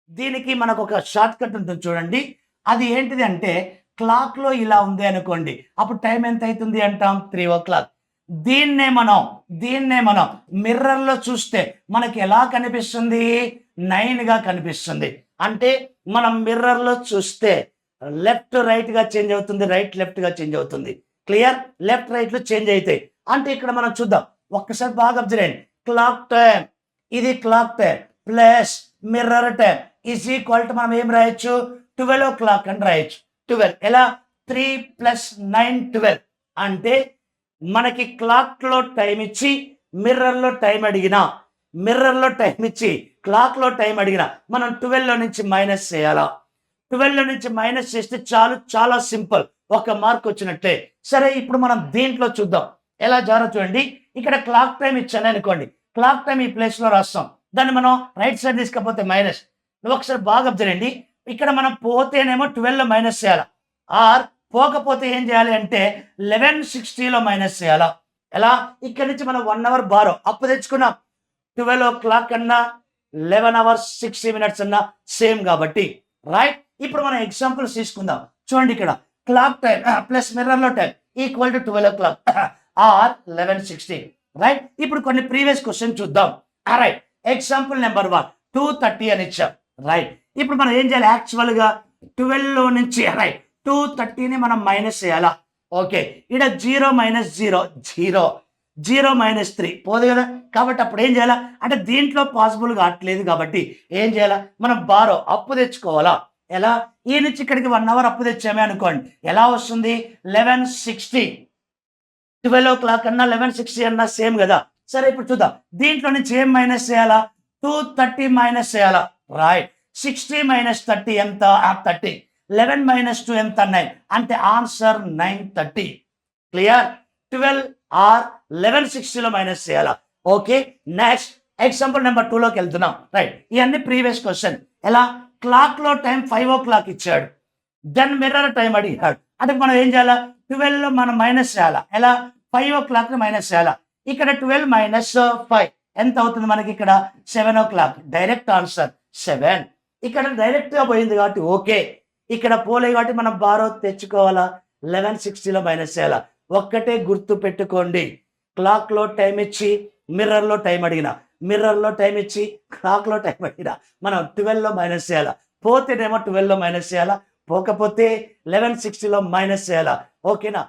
దీనికి మనకు ఒక షార్ట్ కట్ ఉంటుంది చూడండి. అది ఏంటిది అంటే క్లాక్‌లో ఇలా ఉంది అనుకోండి. అప్పుడు టైం ఎంత అయితుంది అంటాం? 3:00. దీన్నే మనం మిర్రర్‌లో చూస్తే మనకి ఎలా కనిపిస్తుంది? 9గా కనిపిస్తుంది. అంటే మనం మిర్రర్‌లో చూస్తే లెఫ్ట్ రైట్‌గా చేంజ్ అవుతుంది. రైట్ లెఫ్ట్‌గా చేంజ్ అవుతుంది. క్లియర్? లెఫ్ట్ రైట్‌లు చేంజ్ అయితాయి. అంటే ఇక్కడ మనం చూద్దాం. ఒక్కసారి బాగా అబ్జర్వ్ చేయండి. క్లాక్ టైమ్, ఇది clock time plus mirror time is equal to మనం ఏం రాయొచ్చు? 12:00 అని రాయొచ్చు. 12 ఎలా? 3 + 9 12 అంటే మనకి క్లాక్‌లో టైం ఇచ్చి మిర్రర్‌లో టైం అడిగినా, మిర్రర్‌లో టైం ఇచ్చి క్లాక్‌లో టైం అడిగినా మనం 12లో నుంచి మైనస్ చేయాలా? 12లో నుంచి మైనస్ చేస్తే చాలు, చాలా సింపుల్. ఒక మార్క్ వచ్చినట్టే. సరే ఇప్పుడు మనం దీంట్లో చూద్దాం. ఎలా జారో చూడండి. ఇక్కడ క్లాక్ టైం ఇచ్చాను అనుకోండి. క్లాక్ టైం ఈ ప్లేస్‌లో రాస్తాం. దాన్ని మనం రైట్ సైడ్ తీసుకపోతే మైనస్. నువ్వు ఒకసారి బాగా అబ్జర్వ్ చేయండి. ఇక్కడ మనం పోతేనేమో 12లో మైనస్ చేయాలా? ఆర్ పోకపోతే ఏం చేయాలి అంటే 11:60లో మైనస్ చేయాలా? ఎలా? ఇక్కడి నుంచి మనం 1 అవర్ బారో అప్పు తెచ్చుకున్నాం. 12:00 అన్నా 11 అవర్స్ 60 మినిట్స్ అన్నా సేమ్ కాబట్టి రైట్. ఇప్పుడు మనం ఎగ్జాంపుల్స్ తీసుకుందాం. చూడండి ఇక్కడ క్లాక్ టైం ప్లస్ మిర్రర్‌లో time equal to 12:00 or 11:60 right. ఇప్పుడు కొన్ని ప్రీవియస్ క్వశ్చన్ చూద్దాం. రైట్. ఎగ్జాంపుల్ నెంబర్ 1 2:30 అని ఇచ్చాం. రైట్. ఇప్పుడు మనం ఏం చేయాలి? యాక్చువల్‌గా 12లో నుంచి రైట్ 2:30ని మనం మైనస్ చేయాలా? ఓకే. ఇక్కడ 0 - 0 0 0 - 3 పోదు కదా. కాబట్టి అప్పుడు ఏం చేయాలా? అంటే దీంట్లో పాసిబుల్ కావట్లేదు కాబట్టి ఏం చేయాలా? మనం బారో అప్పు తెచ్చుకోవాలా? ఎలా? ఈ నుంచి ఇక్కడికి 1 అవర్ అప్పు తెచ్చామే అనుకోండి. ఎలా వస్తుంది? 11:60 12:00 అన్నా 11:60 అన్నా సేమ్ కదా. సరే ఇప్పుడు చూద్దాం. దీంట్లో నుంచి ఏం మైనస్ చేయాలా? 230 మైనస్ చేయాలా? రైట్. 60 - 30 ఎంత? 30. 11 - 2 ఎంత? 9. అంటే ఆన్సర్ 9:30. క్లియర్? 12 ఆర్ 11:60లో మైనస్ చేయాలా? ఓకే. నెక్స్ట్ ఎగ్జాంపుల్ నెంబర్ 2లోకి వెళ్తున్నాం. రైట్. ఇవన్నీ ప్రీవియస్ క్వశ్చన్. ఎలా? క్లాక్‌లో టైం 5:00 ఇచ్చాడు. దెన్ మిర్రర్ టైం అడిగాడు. అంటే మనం ఏం చేయాలా? 12లో మనం మైనస్ చేయాలా? ఎలా? 5:00ని మైనస్ చేయాలా? ఇక్కడ 12 - 5 ఎంత అవుతుంది మనకి? ఇక్కడ 7:00. Direct answer 7. ఇక్కడ డైరెక్ట్‌గా పోయింది కాబట్టి ఓకే. ఇక్కడ పోలే కాబట్టి మనం బారో తెచ్చుకోవాలా? 11:60లో మైనస్ చేయాలా? ఒక్కటే గుర్తు పెట్టుకోండి. క్లాక్‌లో టైం ఇచ్చి మిర్రర్‌లో టైం అడిగిన, మిర్రర్‌లో టైం ఇచ్చి క్లాక్‌లో టైం అడిగిన మనం 12లో మైనస్ చేయాలా? పోతేనేమో 12లో మైనస్ చేయాలా? పోకపోతే 11:60లో మైనస్ చేయాలా? ఓకేనా?